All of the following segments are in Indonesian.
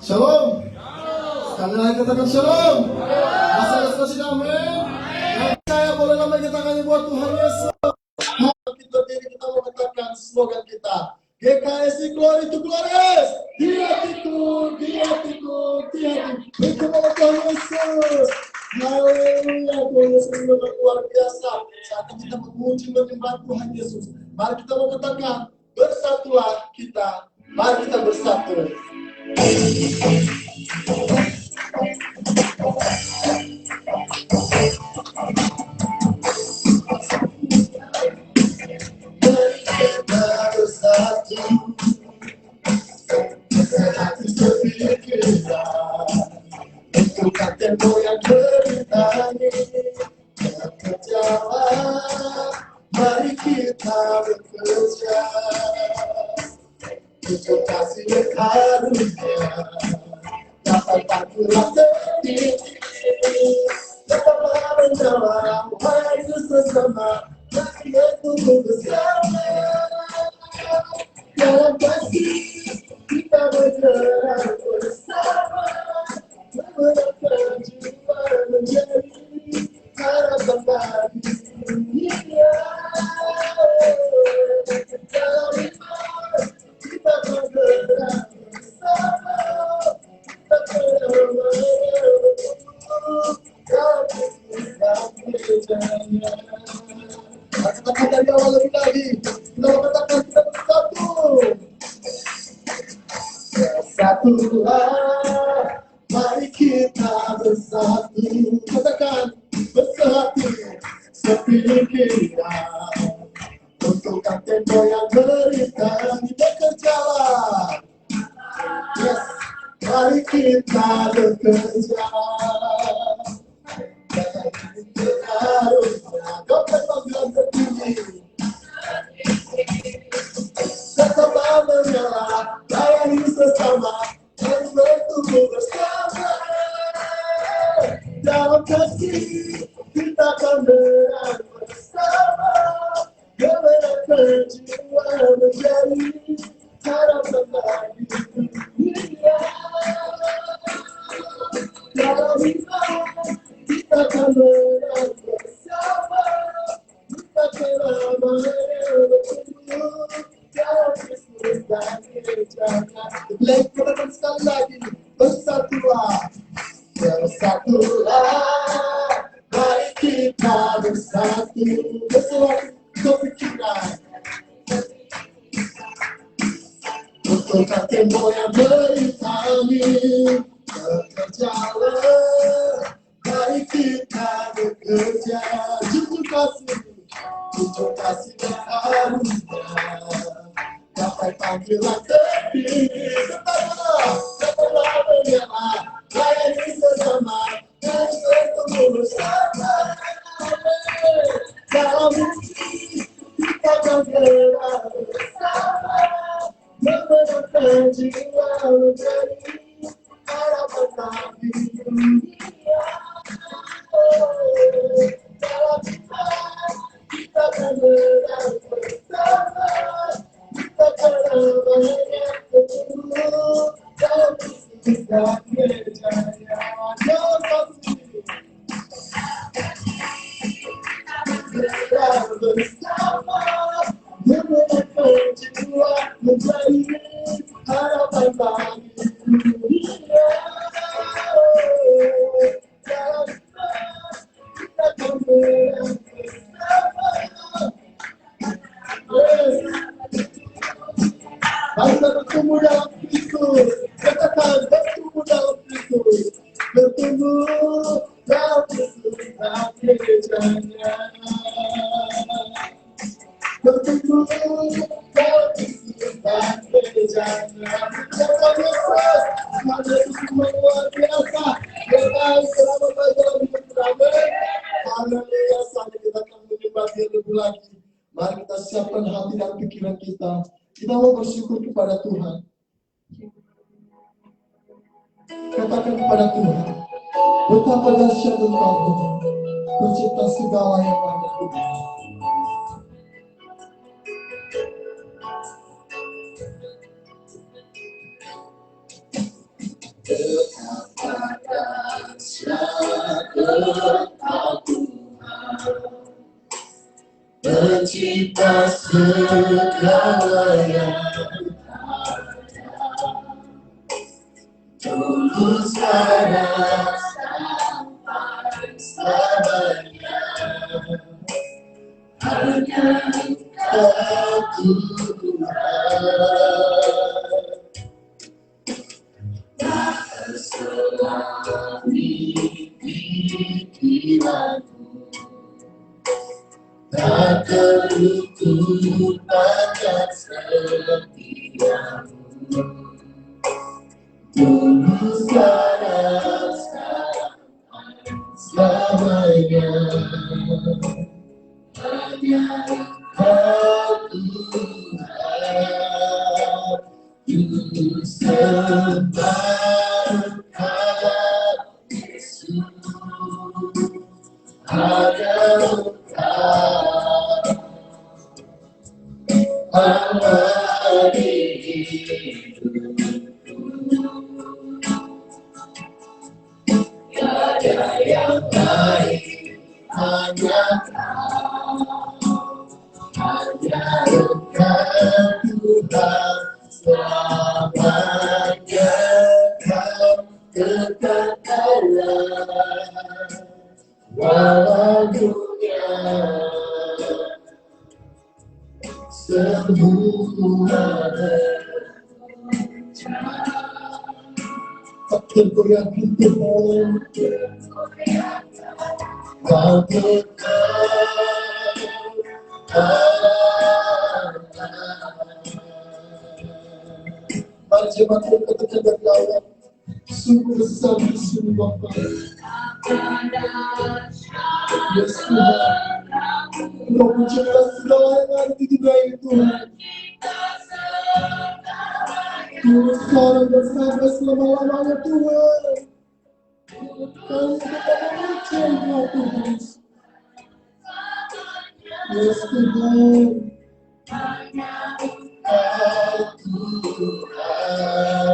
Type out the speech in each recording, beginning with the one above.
Shalom. Sekali lagi katakan shalom. Masa sudah amin. Yang saya boleh nama kita kali buat Tuhan Yesus. Kita diri kita mengatakan slogan kita. GKSI Glory to Glorious. Di hatiku, di hatiku, di hatiku. Itu nama Tuhan Yesus. Haleluya, Tuhan Yesus luar biasa. Saat kita memuji menyembah Tuhan Yesus, mari kita mengatakan bersatulah kita. Mari kita bersatu. Bukan tempo yang berdari berjalan, mari kita bekerja untuk kasih karunia dapat takutlah sedih, tetaplah menjawab wahai sesama, mari bertumbuh bersama dalam kasih kita bergerak bersama. Memenangkan jiwa menjadi harapan bagi dunia. Dalam iman kita bergerak bersama. Kita berdoa dalam kehidupan berjaya. Katakan dari awal lebih lagi. Kita katakan kita bersatu. Bersatulah. Mari kita bersatu, katakan bersatu sepilih kita untuk tempo yang berikan kita berjalan. Yes, mari kita bekerja. Dompet panggilan tertinggi. Tetaplah menyala, layani sesama. Dan bertumbuh bersama dalam kasih kita akan berada bersama, kemenangan jiwa menjadi harapan bagi dunia. Dalam iman kita akan berada bersama, kita selamanya bertumbuh dalam Kristus dan kerjanya. Lagi katakan sekali lagi, bersatulah, bersatulah, mari kita bersatu, bersatu kepikiran, untuk tempo yang berintami, bekerjalah, mari kita bekerja, jujur kasih karunia. Dapat panggilan tertinggi, tetaplah menyala, layani sesama, dan bertumbuh bersama. Dalam mimpi kita bergerak bersama, memenangkan jiwa menjadi harapan bagi dunia. Dalam iman kita bergerak bersama. Dalam kita berjaya, bersama, memenangkan jiwa menjadi harapan bagi dunia. Dalam kita bergerak bersama. Mari kita bertumbuh dalam Kristus. Katakan bertumbuh dalam Kristus. Bertumbuh dalam Kristus dan kerjanya. Bertumbuh dalam Kristus dan kerjanya. Tuhan Yesus, Tuhan Yesus luar biasa. Dengan selamat bagi dalam hidup kami. Haleluya, saat kita akan menyembah Dia lebih lagi. Mari kita siapkan hati dan pikiran kita. Kita mau bersyukur kepada Tuhan. Katakan kepada Tuhan, betapa dahsyat Engkau, pencipta segala yang ada di dunia. kita segalanya, tulus karena sampai selamanya, hanya Engkau Tuhan. Tak terselami pikiranku, tak terukur pada setiamu, tulus karena selamanya, hanya Engkau Tuhan. Tulus sembah Yesus, hanya Engkau awal hidupku. Tiada yang lain, hanya Engkau Tuhan. Selamanya Kau tetap Allah, walau dunia semua berbicara. Takkan goyah Tuhan, Kau tetap Allah. Mari jemaat katakan dari Allah, sungguh besar sungguh Bapa. Yes Tuhan, Kau mencipta segala yang ada di dunia ini Tuhan. Tuhan sekarang dan sampai selama-lamanya Tuhan. Kami tetap mencipta Tuhan. Yes Tuhan, Engkau Tuhan,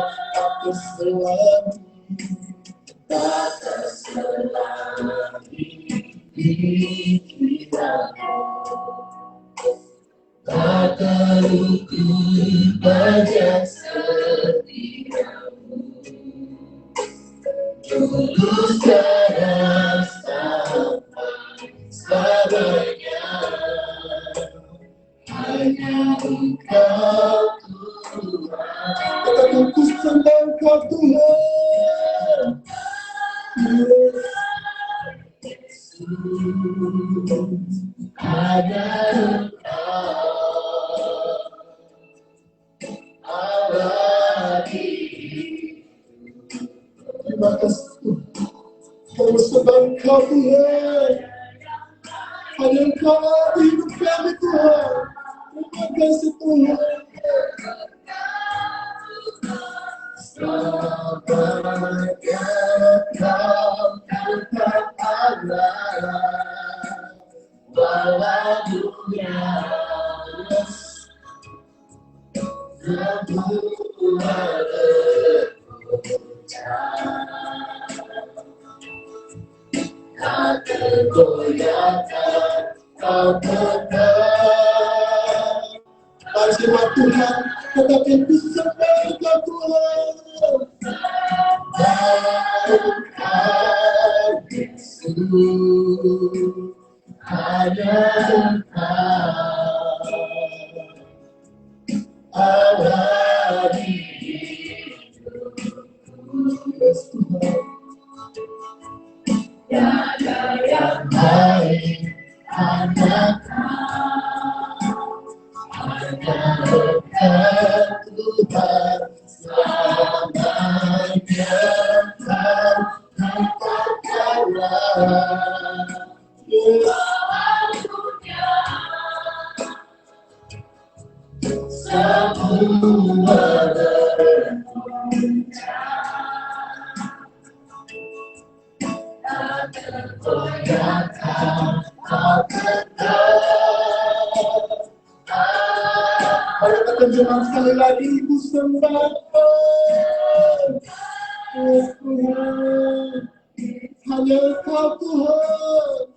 tak terselami pikiranku, tak terukur pada setiamu, tulus karena sampai selamanya, hanya Engkau Tuhan. Katakan ku sembah Engkau Tuhan, Yesus, hanya Engkau awal hidupku. Terima kasih Tuhan, kami sembah Engkau Tuhan, hanya Engkau awal hidup kami Tuhan. Terima kasih Tuhan. Selamanya Kau tetap Allah, walau dunia semua berbicara. Tak tergoyahkan Kau tetap. Mari jemaat Tuhan, katakan ku sembah Engkau Tuhan. Engkau Yesus, hanya Engkau awal hidupku. Yes Tuhan, tiada yang lain, hanya Engkau Tuhan. Selamanya Kau tetap Allah, semua tak tergoyahkan Kau tetap. Mari kita jemaat sekali lagi, Ibu sembah Tuhan, hanya Engkau Tuhan.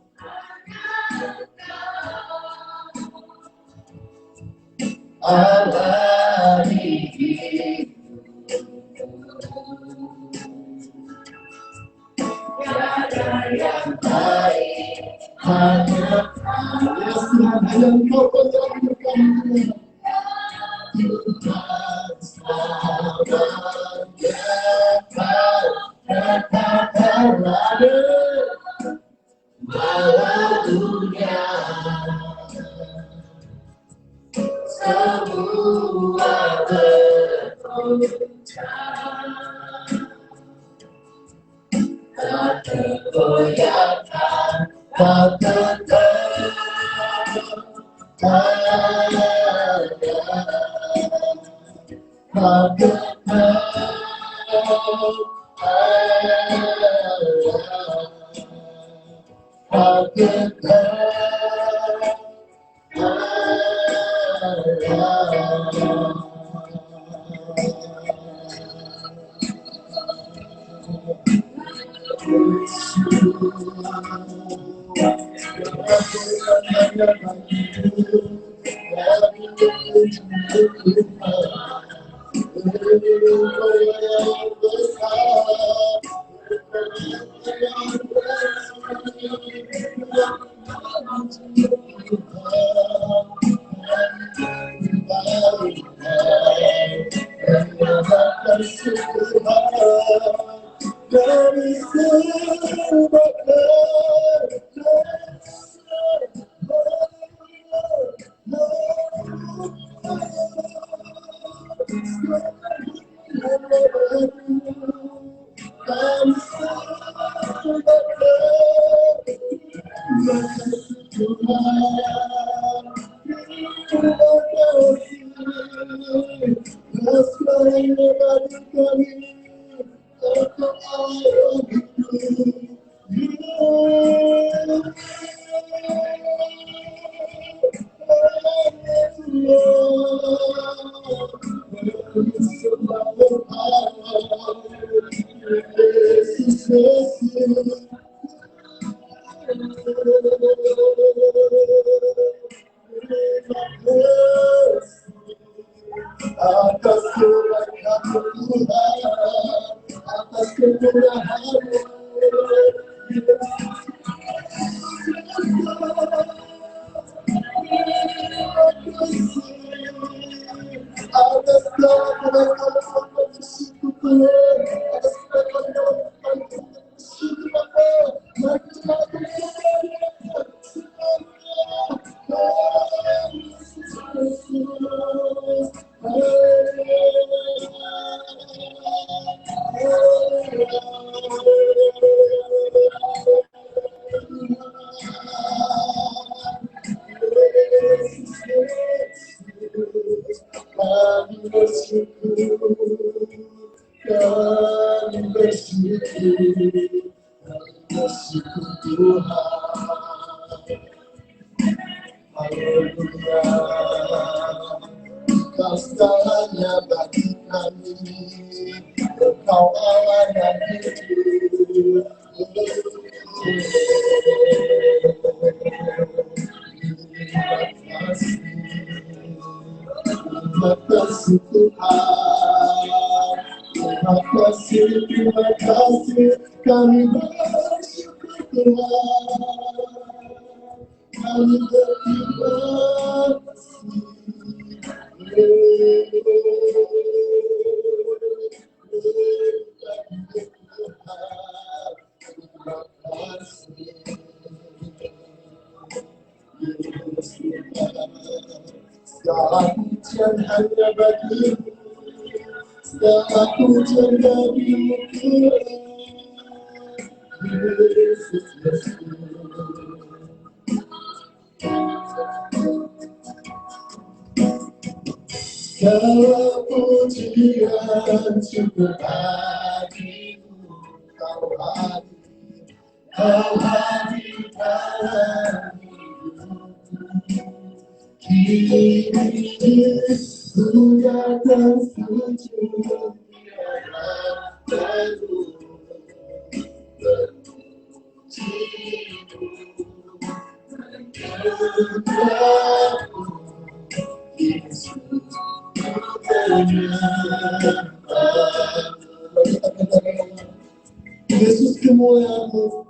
Yesus kemuliaan-Mu,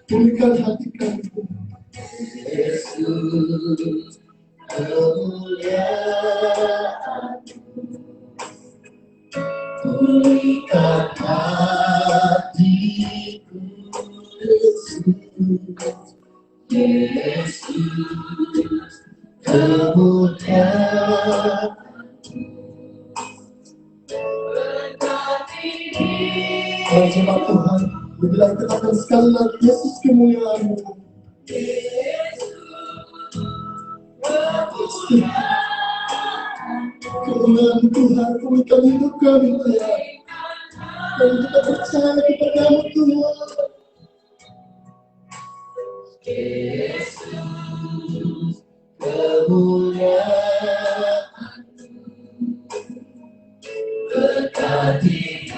pulihkan hati kami. Yesus kemuliaan, pulihkan hatiku. Yesus kemuliaan. Jemaat Tuhan, dibilang katakan sekali lagi, Yesus kemuliaan-Mu. Kemuliaan Tuhan, pulihkan hidup kami, Tuhan. Dan kita percaya kepada-Mu, Tuhan. Yesus kemuliaan, berkati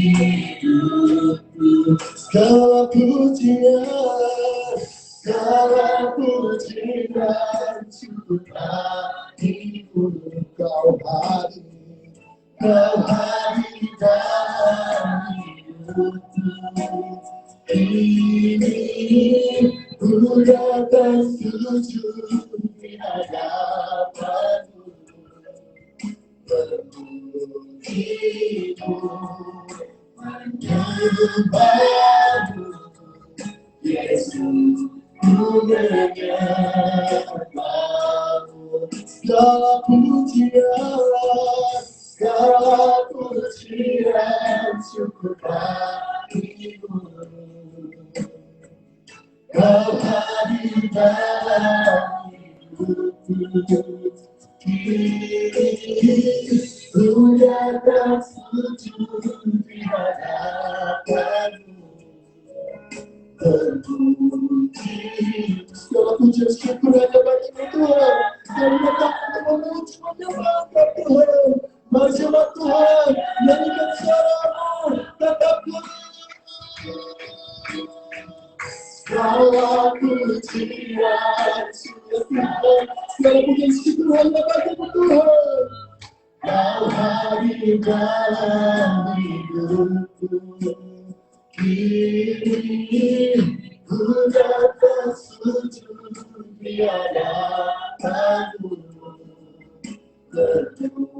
hidupku. Segala pujian syukur hatiku. Kau hadir dalam hidupku. Ini ku datang sujud di hadapan-Mu, memuji-Mu, menyembah-Mu. Yesus, ku menyembah-Mu. Segala pujian syukur hatiku. Kau hadir dalam hidupku. Kini ku datang sujud di hadapan-Mu, memuji. Segala pujian syukur hanya bagi-Mu, Tuhan. Kami datang untuk memuji, menyembah Tuhan. Mari jemaat Tuhan, nyanyikan suara-Mu, tetaplah. Segala pujian syukur Tuhan, segala pujian syukur hanya bagi-Mu, Tuhan. Kau hadir dalam hidupku. Kini ku datang sujud di hadapan-Mu, memuji-Mu,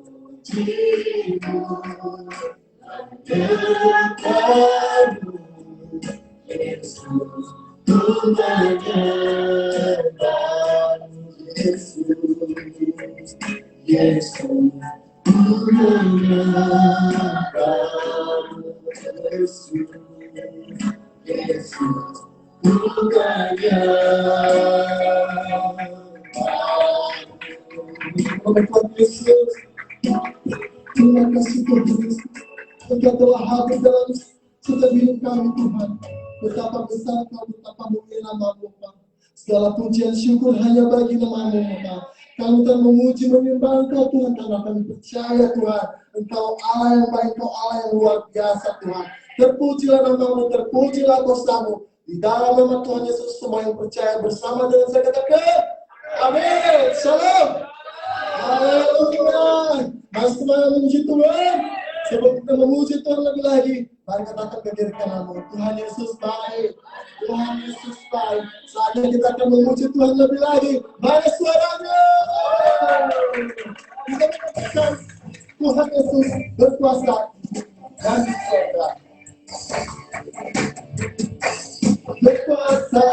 menyembah-Mu. Yesus, ku menyembah-Mu. Yesus, ku menyembah-Mu. Yesus, Yesus, ku menyembah-Mu. Tuhan Yesus, terima kasih Tuhan Yesus, Engkau telah hadir dalam setiap hidup kami, Tuhan. Betapa besar Kau, betapa mulia nama-Mu, Tuhan. Segala pujian syukur hanya bagi nama-Mu, Tuhan. Kami telah memuji, menyembah Engkau, Tuhan, karena kami percaya, Tuhan, Engkau Allah yang baik, Engkau Allah yang luar biasa, Tuhan. Terpujilah nama-Mu, terpujilah kuasa-Mu. Di dalam nama Tuhan Yesus, semua yang percaya bersama dengan saya katakan, amin. Shalom. Haleluya. Mari semuanya memuji Tuhan. Sebelum kita memuji Tuhan lebih lagi, mari katakan ke diri kamu, Tuhan Yesus baik. Tuhan Yesus baik. Saatnya kita akan memuji Tuhan lebih lagi. Mana suaranya? Kita katakan Tuhan Yesus berkuasa dan berkuasa. Berkuasa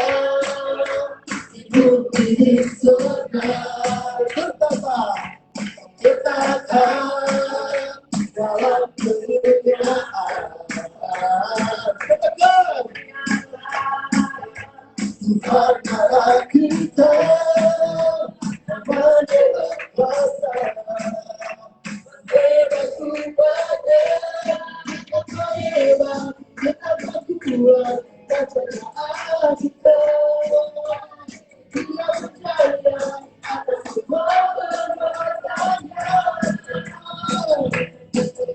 hidup di surga. Bertata dalam kemuliaan. Tuhan Allah kita namanya berkuasa, bebas rupanya, kita hebat, kita berkuat, dan Allah kita. Dia percaya atas semua perbuatannya.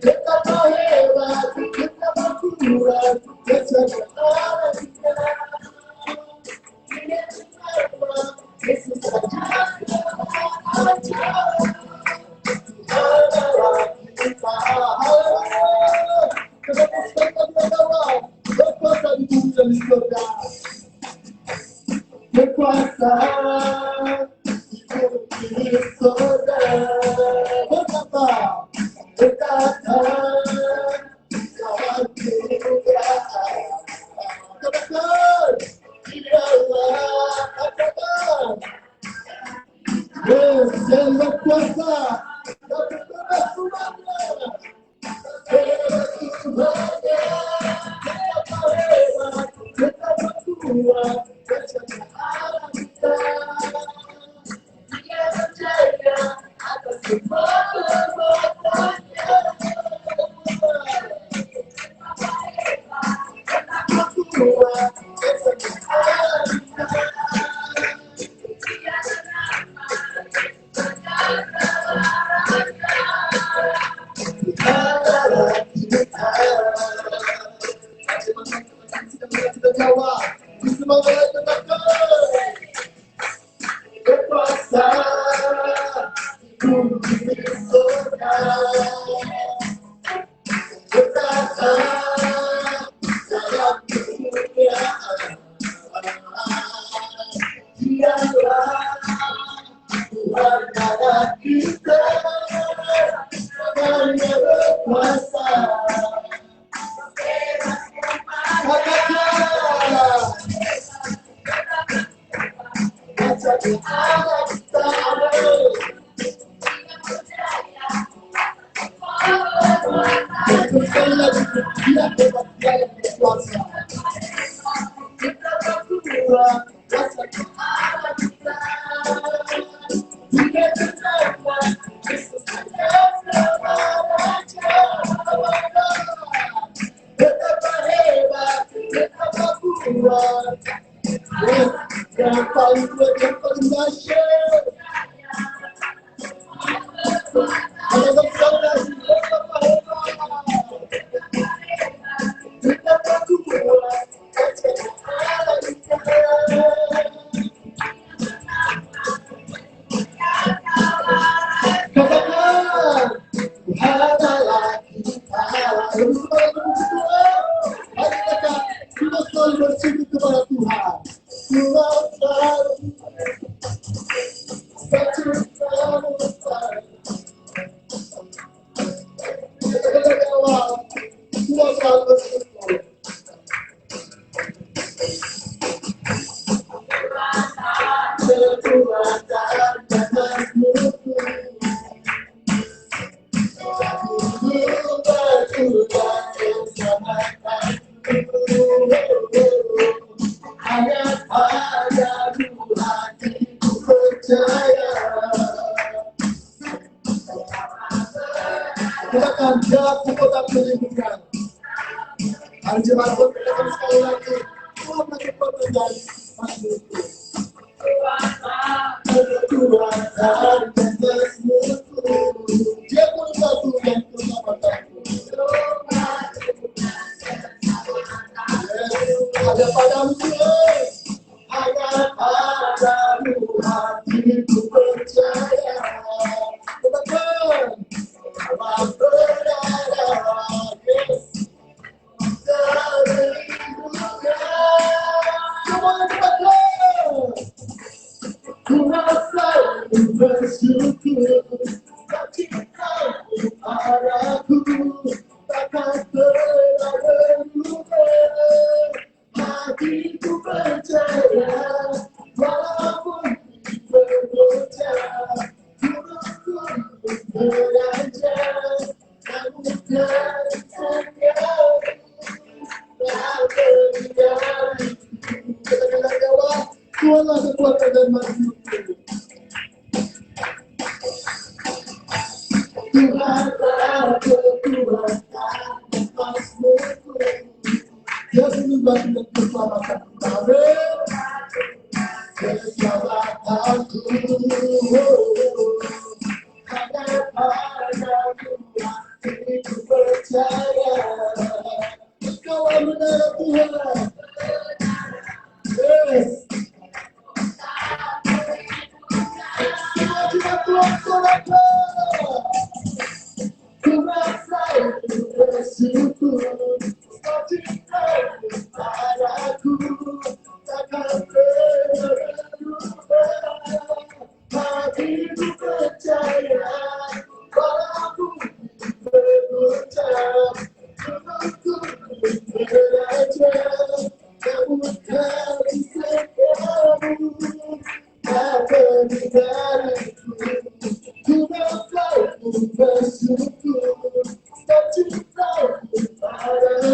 Betapa hebat, betapa kuat, dan Allah kita. Dia percaya Yesus saja. berkuasa di surga. Berkata, katakan Tuhan juga. Katakan, dialah katakan. Yes, yang berkuasa dan berkuasa.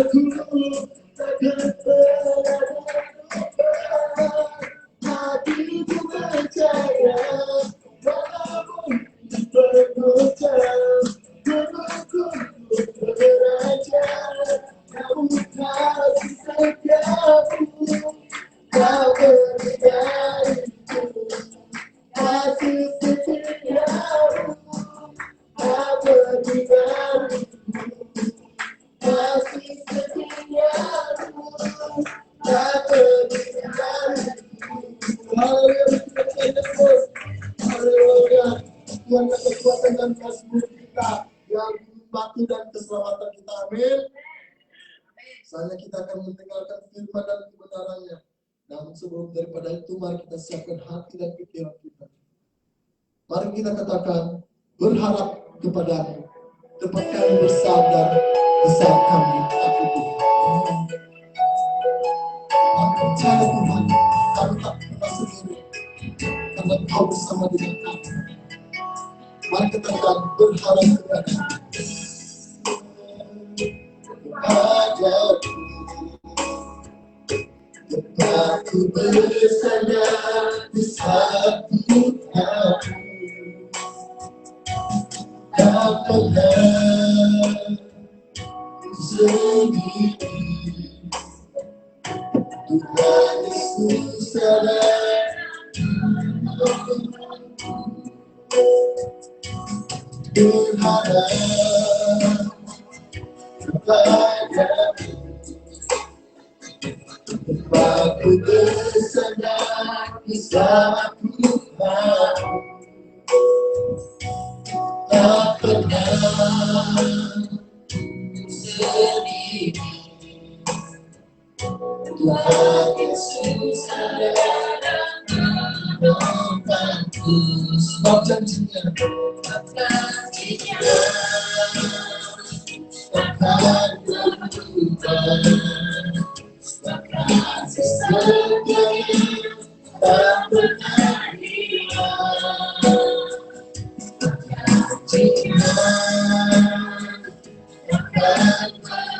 takkan pernah hatiku percaya, walaupun bergoncang, menunggu beraja, namun kasih setiamu kau pergi dariku, kasih setiamu kau pergi dariku, kasih setiamu kau pergi dariku. Haleluya. Tuhan kekuatan dan kasih kita yang batu dan keselamatan kita. Amin. Saatnya kita akan mendengarkan firman dan kebenarannya. Namun sebelum daripada itu, mari kita siapkan hati dan pikiran kita. Mari kita katakan, berharap kepadamu, tempat kami bersandar, di saat kami takut Tuhan. Kami percaya Tuhan, kami tak pernah sendiri, karena Kau bersama dengan kami. Mari kita katakan, berharap kepadamu. Aku bersandar di saat Tuhan, Kau pernah sendiri. Tuhan Yesus ada berharap kepadamu. Aku bersandar di saat Tuhan, tak pernah sendiri. Tuhan Yesus ada menolongku, sebab janjinya takkan berubah. Kasih setianya tak pernah hilang, janjinya takkan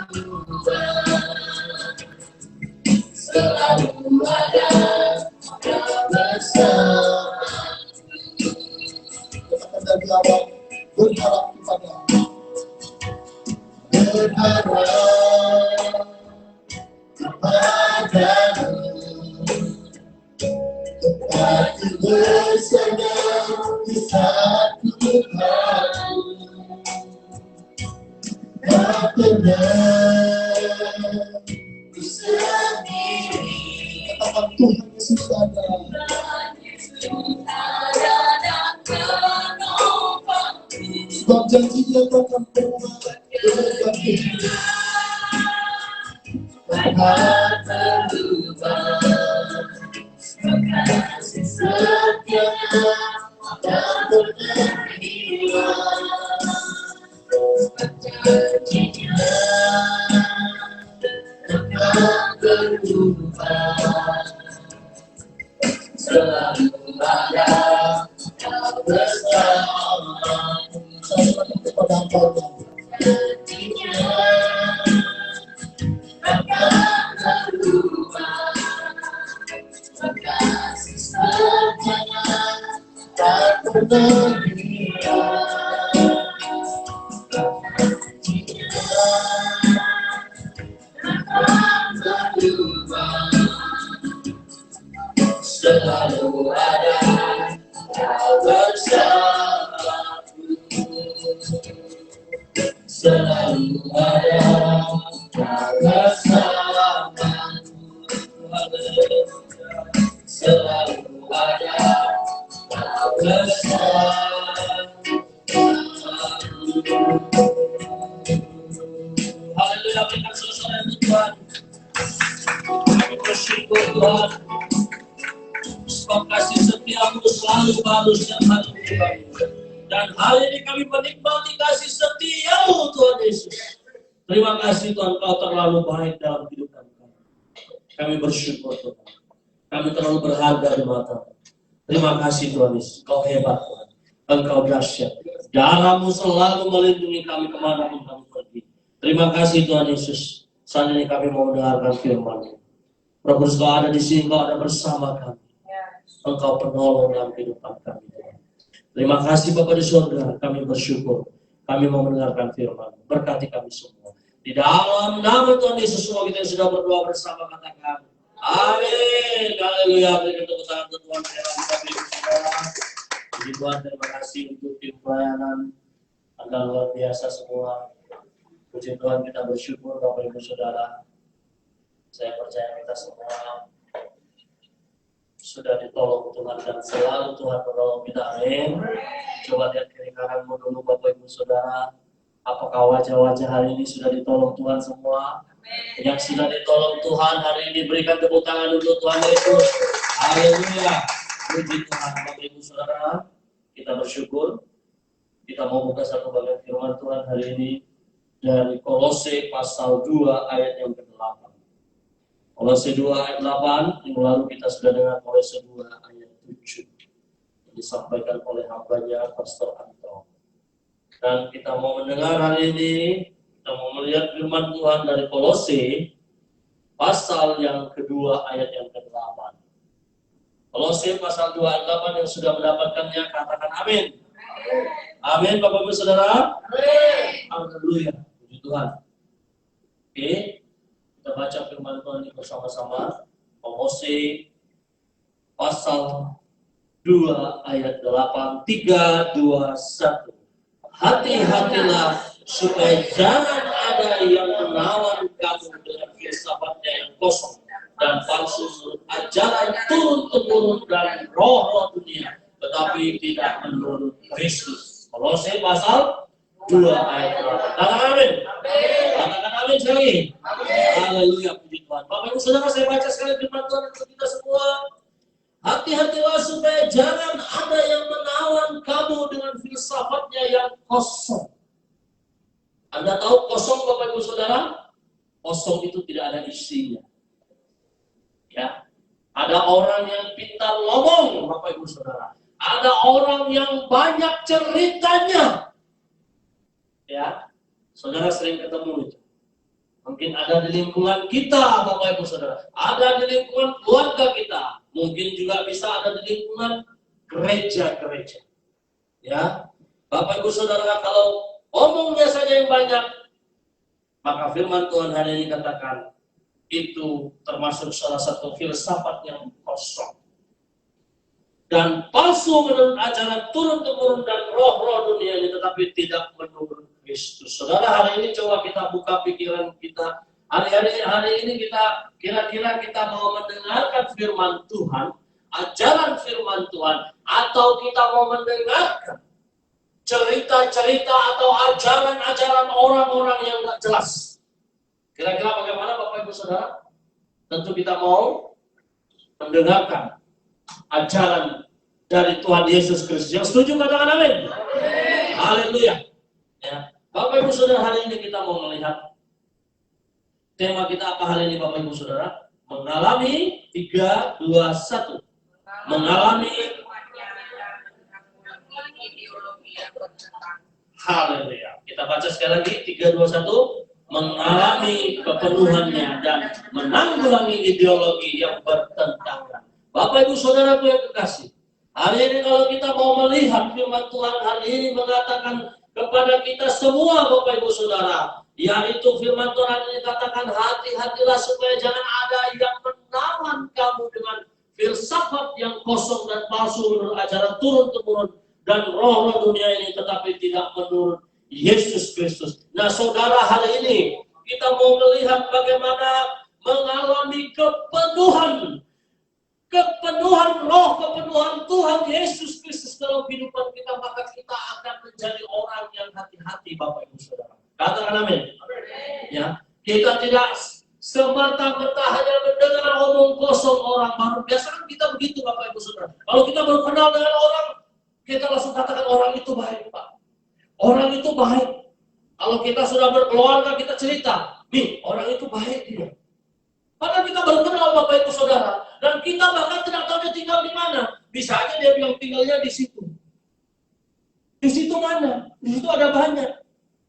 berubah, selalu ada Kau bersamaku. Katakan dari awal, berharap kepadamu, berharap kepadamu. Aku bersandar di saat Tuhan, tak pernah sendiri. Katakan Tuhan Yesus ada dan menopangku, sebab janjinya takkan pernah berganti. Takkan berubah, kasih setianya tak pernah hilang, janjinya takkan berubah, selalu ada Kau bersamaku. Kepada Kau, janjinya takkan berubah, kasih setianya tak pernah hilang, janjinya takkan berubah, selalu ada Kau bersamaku, selalu ada Kau bersamaku, selalu ada Kau bersamaku. Haleluya, kita selesai Tuhan. Kami bersyukur Tuhan, sebab kasih setiamu selalu baru setiap hari Tuhan. Dan hari ini kami menikmati kasih setiamu Tuhan Yesus. Terima kasih Tuhan, Kau terlalu baik dalam hidup kami. Kami bersyukur Tuhan. Kami terlalu berharga di mata-Mu. Terima kasih Tuhan Yesus. Kau hebat Tuhan. Engkau dahsyat. Darah-Mu selalu melindungi kami kemanapun kami pergi. Terima kasih Tuhan Yesus. Saat ini kami mau mendengarkan firman-Mu. Roh Kudus, Kau ada di sini, Kau ada bersama kami. Engkau penolong dalam kehidupan kami. Terima kasih Bapa di surga, kami bersyukur. Kami mau mendengarkan firman. Berkati kami semua. Di dalam nama Tuhan Yesus, semua kita yang sudah berdoa bersama katakan amin. Haleluya. Berikan tepuk tangan untuk Tuhan kami saudara. Puji Tuhan, terima kasih untuk tim pelayanan. Anda luar biasa semua. Puji Tuhan, kita bersyukur Bapak Ibu Saudara. Saya percaya kita semua sudah ditolong Tuhan dan selalu Tuhan menolong kita. Amin. Coba lihat kiri kananmu dulu Bapak Ibu Saudara. Apakah wajah-wajah hari ini sudah ditolong Tuhan semua? Amin. Yang sudah ditolong Tuhan hari ini berikan tepuk tangan untuk Tuhan Yesus. Haleluya. Puji Tuhan Bapak Ibu Saudara. Kita bersyukur. Kita mau buka satu bagian firman Tuhan hari ini dari Kolose pasal 2 ayat yang ke-8. Kolose 2 ayat 8, minggu lalu kita sudah dengar Kolose 2 ayat 7 yang disampaikan oleh hambanya Pastor Anto. Dan kita mau mendengar hari ini, kita mau melihat firman Tuhan dari Kolose pasal yang kedua ayat yang ke-8. Kolose pasal 2 ayat 8 yang sudah mendapatkannya katakan amin. Amin Bapak Ibu Saudara. Amin. Haleluya. Puji Tuhan. Oke. Kita baca firman Tuhan ini bersama-sama. Kolose pasal 2 ayat 8, 3, 2, 1. Hati-hatilah supaya jangan ada yang menawan kamu dengan filsafatnya yang kosong dan palsu menurut ajaran turun-temurun dan roh-roh dunia, tetapi tidak menurut Kristus. Kolose pasal 2 ayat 8. Katakan amin. Katakan amin sekali. Haleluya, puji Tuhan. Bapak Ibu Saudara, saya baca sekali firman Tuhan untuk kita semua. Hati-hatilah supaya jangan ada yang menawan kamu dengan filsafatnya yang kosong. Anda tahu kosong Bapak Ibu Saudara? Kosong itu tidak ada isinya. Ya. Ada orang yang pintar ngomong Bapak Ibu Saudara. Ada orang yang banyak ceritanya. Ya, saudara sering ketemu itu. Mungkin ada di lingkungan kita, Bapak Ibu Saudara. Ada di lingkungan keluarga kita. Mungkin juga bisa ada di lingkungan gereja-gereja. Ya, Bapak Ibu Saudara, kalau omongnya saja yang banyak, maka firman Tuhan hari ini katakan, itu termasuk salah satu filsafat yang kosong. Dan palsu menurut ajaran turun-temurun dan roh-roh dunia ini, tetapi tidak menurut Kristus. Saudara, hari ini coba kita buka pikiran kita. Hari ini kita kira-kira kita mau mendengarkan firman Tuhan, ajaran firman Tuhan, atau kita mau mendengarkan cerita-cerita atau ajaran-ajaran orang-orang yang nggak jelas. Kira-kira bagaimana Bapak Ibu Saudara? Tentu kita mau mendengarkan ajaran dari Tuhan Yesus Kristus. Yang setuju katakan amin. Haleluya. Ya. Bapak Ibu Saudara, hari ini kita mau melihat tema kita apa hari ini Bapak Ibu Saudara? Mengalami 3, 2, 1. Mengalami haleluya. Kita baca sekali lagi 3, 2, 1. Mengalami kepenuhannya dan menanggulangi ideologi yang bertentangan. Bapak Ibu Saudaraku yang kekasih, hari ini kalau kita mau melihat firman Tuhan hari ini mengatakan kepada kita semua Bapak Ibu Saudara, yaitu firman Tuhan hari ini katakan hati-hatilah supaya jangan ada yang menawan kamu dengan filsafat yang kosong dan palsu menurut ajaran turun-temurun dan roh-roh dunia ini, tetapi tidak menurut Yesus Kristus. Nah saudara, hari ini kita mau melihat bagaimana mengalami kepenuhan roh, kepenuhan Tuhan Yesus Kristus dalam kehidupan kita, maka kita akan menjadi orang yang hati-hati Bapak Ibu Saudara. Katakan amin. Ya, kita tidak semata-mata hanya mendengar omong kosong orang baru. Biasanya kita begitu Bapak Ibu Saudara. Kalau kita baru kenal dengan orang, kita langsung katakan orang itu baik Pak. Orang itu baik. Kalau kita sudah berkeluarga, kita cerita, nih orang itu baik dia. Karena kita baru kenal Bapak Ibu Saudara, dan kita bahkan tidak tahu dia tinggal di mana. Bisa aja dia bilang tinggalnya di situ. Di situ mana? Di situ ada banyak.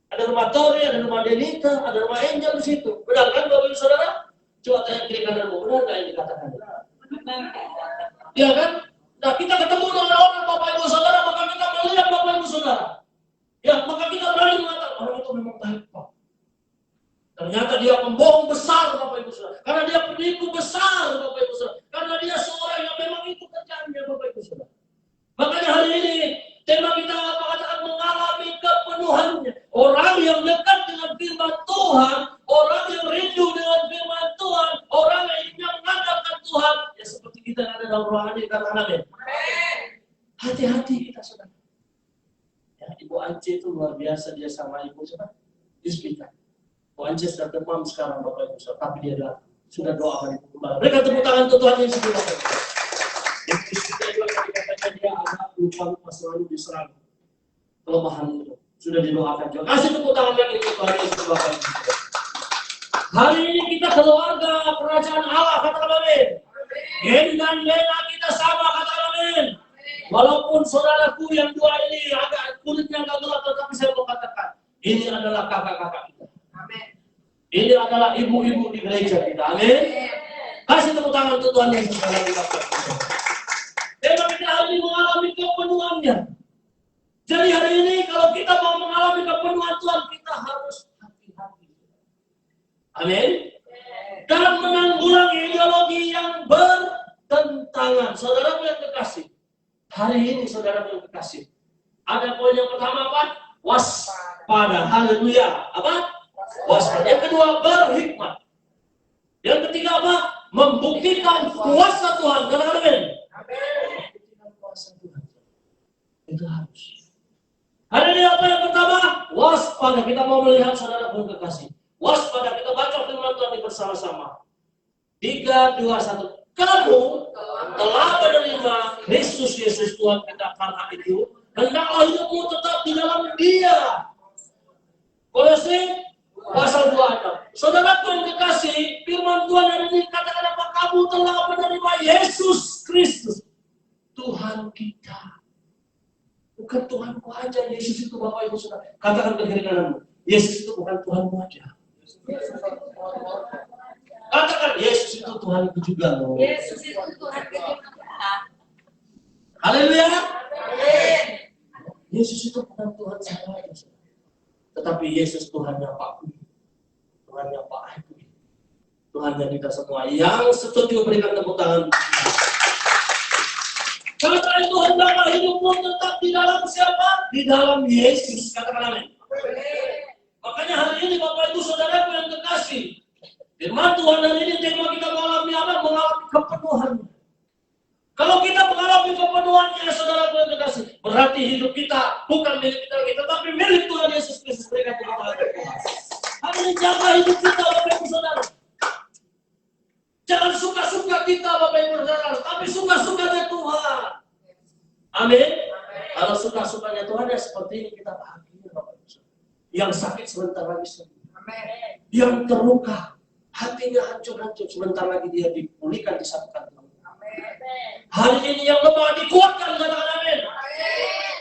Ada rumah Tori, ada rumah Denita, ada rumah Angel di situ. Benar kan Bapak Ibu Saudara? Coba tanya kiri kananmu, benar nggak yang dikatakan? Ya kan? Nah, kita ketemu dengan orang Bapak Ibu Saudara, maka kita melihat Bapak Ibu Saudara. Ya, maka kita berani mengatakan orang itu memang baik, Pak. Ternyata dia pembohong besar, Bapak Ibu Saudara. Karena dia penipu besar, Bapak Ibu Saudara. Karena dia seorang yang memang itu kerjaannya, Bapak Ibu Saudara. Makanya hari ini tema kita mengatakan mengalami kepenuhannya. Orang yang dekat dengan firman Tuhan, orang yang rindu dengan firman Tuhan, orang yang mengandalkan Tuhan, ya seperti kita yang ada dalam rohani, katakan amin. Hati-hati kita, saudara. Ya, Ibu Ance itu luar biasa, dia sama Ibu siapa? Yuspika. Ibu Ance sudah demam sekarang, Bapak Ibu Saudara, tapi dia sudah doakan Ibu kembali. Mereka tepuk tangan untuk Tuhan Yesus Kristus. Yuspika juga tadi katanya dia agak lupa selalu diserang kelemahan itu. Sudah didoakan juga. Kasih tepuk tangan lagi untuk Tuhan Yesus Bapak Ibu. Hari ini kita keluarga kerajaan Allah, katakan amin. Gen dan Lena kita sama, katakan amin. Walaupun saudaraku yang dua ini agak kulitnya agak gelap, tetapi saya mau katakan ini adalah kakak-kakak kita. Amin. Ini adalah ibu-ibu di gereja kita. Amin. Kasih tepuk tangan untuk Tuhan Yesus dalam kita. Tema kita hari ini mengalami kepenuhannya. Jadi hari ini kalau kita mau mengalami kepenuhan Tuhan, kita harus hati-hati. Amin. Dan menanggulangi ideologi yang bertentangan. Saudara yang kekasih, hari ini saudara yang kekasih, ada poin yang pertama apa? Waspada. Haleluya. Apa? Waspada. Yang kedua, berhikmat. Yang ketiga apa? Membuktikan kuasa Tuhan. Katakan amin. Membuktikan kuasa Tuhan. Itu harus. Hari ini apa yang pertama? Waspada. Kita mau melihat saudara yang kekasih. Waspada. Kita baca firman Tuhan ini bersama-sama. 3, 2, 1. Kamu telah menerima Kristus Yesus Tuhan kita, karena itu hendaklah hidupmu tetap di dalam Dia. Kolose pasal 26. Saudara yang kekasih, firman Tuhan hari ini katakan apa? Kamu telah menerima Yesus Kristus, Tuhan kita. Bukan Tuhanku aja, Yesus itu Bapak Ibu Saudara. Katakan ke kiri kananmu, Yesus itu bukan Tuhanmu aja. Katakan, Yesus itu Tuhanku juga loh. Yesus itu Tuhanku juga. Haleluya. Amin. Yesus itu bukan Tuhan saya aja. Tetapi Yesus Tuhannya Pak Kudi, Tuhannya Pak Kudi, Tuhannya kita semua. Yang setuju berikan tepuk tangan. Karena itu hendaklah hidupmu tetap di dalam siapa? Di dalam Yesus. Katakan amin. Makanya hari ini Bapak Ibu Saudaraku yang kekasih, firman Tuhan hari ini tema kita mengalami apa? Mengalami kepenuhan. Kalau kita mengalami kepenuhannya, saudara yang kekasih, berarti hidup kita bukan milik kita lagi, tetapi milik Tuhan Yesus Kristus. Berikan tepuk tangan. Hari ini jaga hidup kita, Bapak Ibu Saudara. Jangan suka-suka kita, Bapak Ibu Saudara, tapi suka-sukanya Tuhan. Amin. Kalau suka-sukanya Tuhan, ya seperti ini kita bahagia, Bapak Ibu Saudara. Yang sakit sebentar lagi sembuh. Yang terluka, hatinya hancur-hancur, sebentar lagi dia dipulihkan, disatukan Tuhan. Hari ini yang lemah dikuatkan, katakan amin.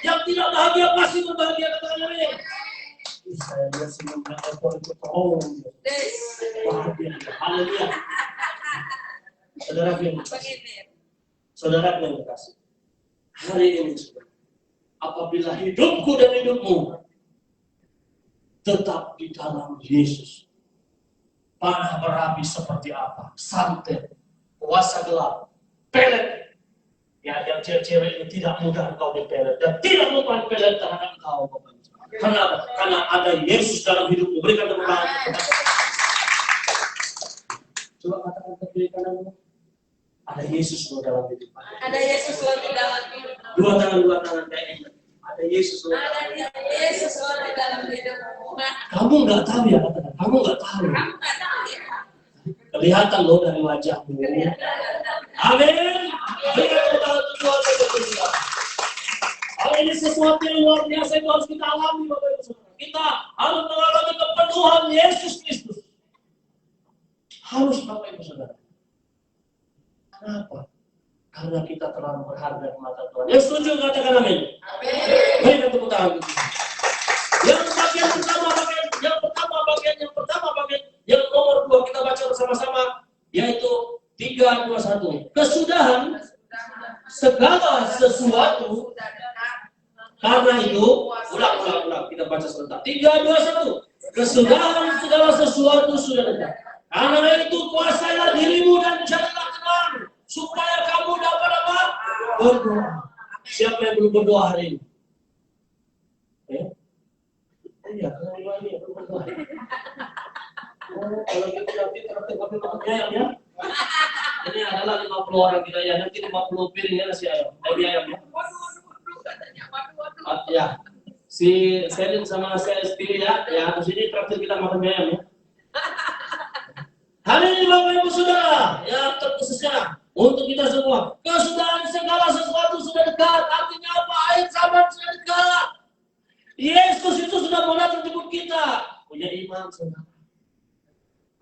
Yang tidak bahagia pasti berbahagia, katakan amin. Saya lihat semuanya ekor itu bahagia. Haleluya. Saudara yang kasih. Hari ini apabila hidupku dan hidupmu tetap di dalam Yesus, panah berapi seperti apa? Santet, kuasa gelap, pelet. Ya, yang cewek-cewek ini tidak mudah engkau dipelet dan tidak mudah pelet terhadap engkau. Karena apa? Karena ada Yesus dalam hidupmu. Berikan tepuk tangan. Coba katakan ke kiri kananmu. Ada Yesus loh dalam hidup. Ada Yesus loh di dalam hidup. Dua tangan kayak ini. Ada Yesus loh. Ada Yesus loh di dalam hidupmu. Kamu nggak tahu ya, katakan. Kamu nggak tahu. Kamu nggak tahu ya. Kelihatan loh dari wajahmu. Amin. Berikan tepuk tangan untuk Tuhan kita. Hal ini sesuatu yang luar biasa yang harus kita alami, Bapak Ibu Saudara. Kita harus mengalami kepenuhan Yesus Kristus. Harus, Bapak Ibu Saudara. Kenapa? Karena kita terlalu berharga di mata Tuhan. Yang setuju katakan amin. Berikan tepuk tangan. Yang bagian pertama bagian yang pertama, bagian yang nomor 2 kita baca bersama-sama, yaitu 3:21. Kesudahan segala sesuatu. Karena itu, ulang kita baca sebentar. 3:21. Kesudahan segala sesuatu sudah dekat. Karena itu kuasailah dirimu dan jadilah tenang, supaya kamu dapat apa? Berdoa. Siapa yang belum berdoa hari ini? Iya, kalau ini belum berdoa. Kalau gitu nanti traktir ayam ya. Ini adalah 50 orang kita ya, nanti 50 piring ya nasi ayam, ayam ya. Ya, si Selin sama saya sendiri ya, di sini traktir kita makan ayam ya. Hari ini Bapak Ibu Saudara, ya terkhususnya untuk kita semua, kesudahan segala sesuatu sudah dekat. Artinya apa? Akhir zaman sudah dekat. Yesus itu sudah mau datang jemput kita. Punya iman saudara.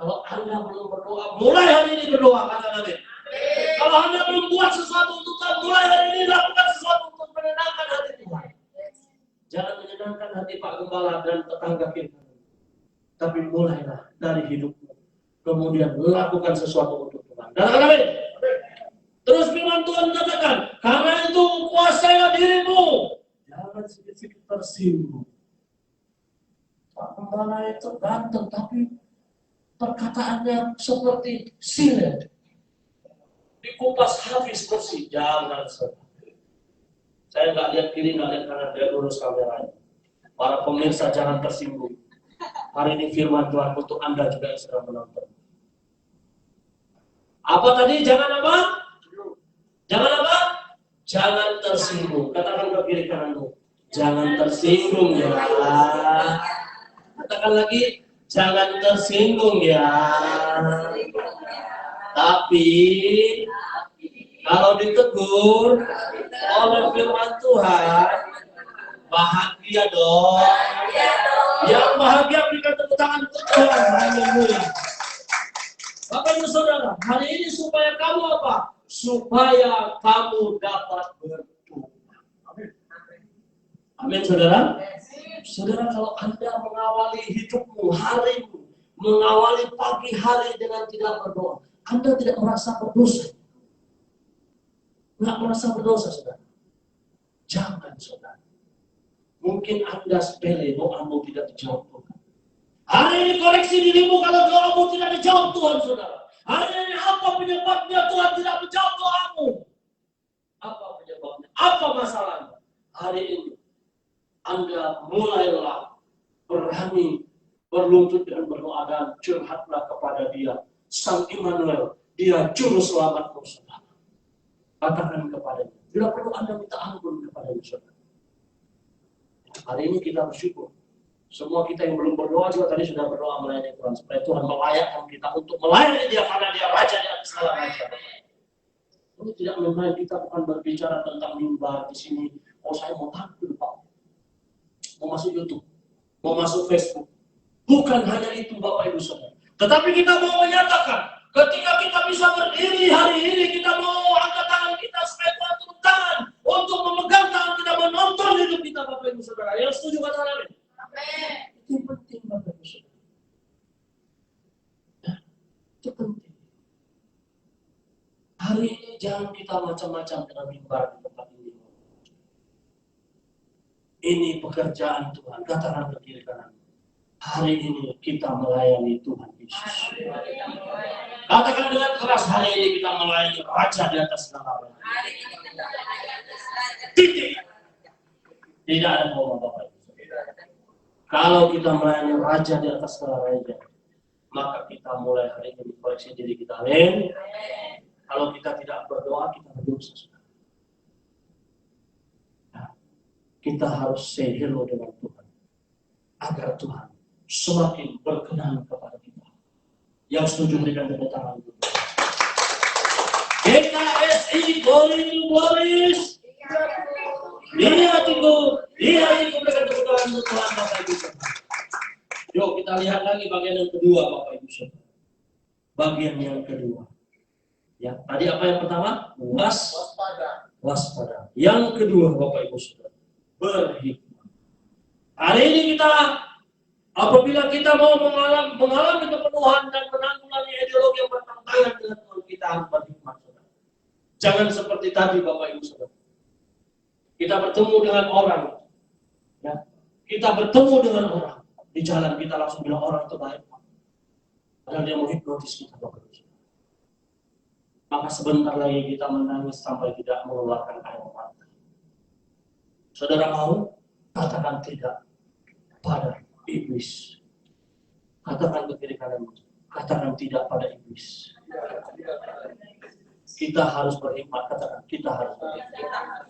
Kalau Anda belum berdoa, mulai hari ini berdoa, kata Nabi. Kalau Anda belum buat sesuatu untuk Tuhan, mulai hari ini lakukan sesuatu untuk menyenangkan hati Tuhan. Jangan menyenangkan hati Pak Gembala dan tetangga kita, tapi mulailah dari hidupmu. Kemudian lakukan sesuatu untuk Tuhan. Katakan amin. Terus firman Tuhan katakan, karena itu kuasailah dirimu. Jangan sedikit tersinggung. Pak Gembala itu ganteng, tapi perkataannya seperti silet. Dikupas habis bersih. Jangan sedih. Saya nggak lihat kiri, nggak lihat kanan, dia lurus kameranya. Para pemirsa jangan tersinggung. Hari ini firman Tuhan untuk Anda juga yang sedang menonton. Apa tadi? Jangan apa? Jangan apa? Jangan tersinggung. Katakan ke kiri kananmu. Jangan tersinggung ya. Katakan lagi. Jangan tersinggung ya. Tapi kalau ditegur oleh firman Tuhan, bahagia dong. Yang bahagia berikan tepuk tangan untuk Tuhan. Haleluya. Bapak Ibu Saudara, hari ini supaya kamu apa? Supaya kamu dapat berdoa. Amin. Amin, saudara. Saudara, kalau Anda mengawali hidupmu, harimu, mengawali pagi hari dengan tidak berdoa, Anda tidak merasa berdosa. Nggak merasa berdosa, saudara. Jangan, saudara. Mungkin Anda sepele, doamu tidak dijawab Tuhan. Hari ini koreksi dirimu kalau doamu tidak dijawab Tuhan, saudara. Hari ini apa penyebabnya Tuhan tidak menjawab doamu? Apa penyebabnya? Apa masalahnya? Hari ini Anda mulailah berani berlutut dan berdoa dan curhatlah kepada Dia, Sang Immanuel, Dia Juru Selamatmu, saudara. Katakan kepadanya. Bila perlu Anda minta ampun kepadanya, saudara. Hari ini kita bersyukur. Semua kita yang belum berdoa juga tadi sudah berdoa melayani Tuhan. Supaya Tuhan melayakkan kita untuk melayani Dia karena Dia Raja di atas segala raja. Ini tidak mengenai kita bukan berbicara tentang mimbar di sini. Oh, saya mau tampil, Pak. Mau masuk YouTube, mau masuk Facebook. Bukan hanya itu, Bapak Ibu Saudara. Tetapi kita mau menyatakan, ketika kita bisa berdiri hari ini, kita mau angkat tangan kita supaya Tuhan turun tangan untuk memegang tangan kita, menonton hidup kita, Bapak Ibu Saudara. Yang setuju katakan amin. Itu penting, Bapak Ibu Saudara. Itu penting. Hari ini jangan kita macam-macam dengan mimbar di tempat ini. Ini pekerjaan Tuhan. Katakan ke kiri kanan. Hari ini kita melayani Tuhan Yesus. Katakan dengan keras, hari ini kita melayani Raja di atas segala raja. Titik. Tidak ada bohong, Bapak Ibu. Kalau kita melayani Raja di atas segala raja, maka kita mulai hari ini koreksi diri kita. Amin. Kalau kita tidak berdoa, kita berdosa. Nah, kita harus say hello dengan Tuhan, agar Tuhan semakin berkenan kepada kita. Yang setuju berikan tepuk tangan. GKSI Boris. Lihat itu berikan tepuk tangan untuk Tuhan, Bapak Ibu. Yuk kita lihat lagi bagian yang kedua, Bapak Ibu. Bagian yang kedua. Ya, tadi apa yang pertama? Waspada. Yang kedua, Bapak Ibu Saudara, berhikmat. Hari ini kita Apabila kita mau mengalami kepenuhan dan menanggulangi ideologi yang bertentangan dengan Tuhan, kita harus berhikmat. Jangan seperti tadi Bapak Ibu Saudara. Kita bertemu dengan orang, ya. Kita bertemu dengan orang di jalan, kita langsung bilang orang itu baik. Padahal dia mau hipnotis kita Bapak Ibu Saudara. Maka sebentar lagi kita menangis sampai tidak mengeluarkan air mata. Saudara mau katakan tidak pada iblis. Katakan ke kiri kanan, katakan tidak pada iblis. Kita harus berhikmat, katakan kita harus berhikmat.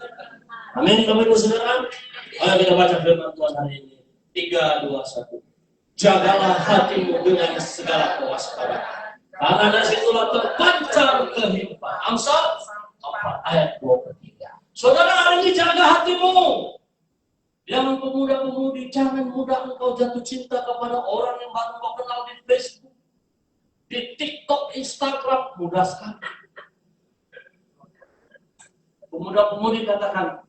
Amin, Bapak Ibu Saudara. Ayo kita baca firman Tuhan hari ini. 3, 2, 1. Jagalah hatimu dengan segala kewaspadaan, karena dari situlah terpancar kehidupan. Amsal 4 ayat 23. Saudara, hari ini jaga hatimu. Yang pemuda-pemudi, jangan mudah engkau jatuh cinta kepada orang yang baru kau kenal di Facebook, di TikTok, Instagram, mudah sekali. Pemuda-pemudi katakan,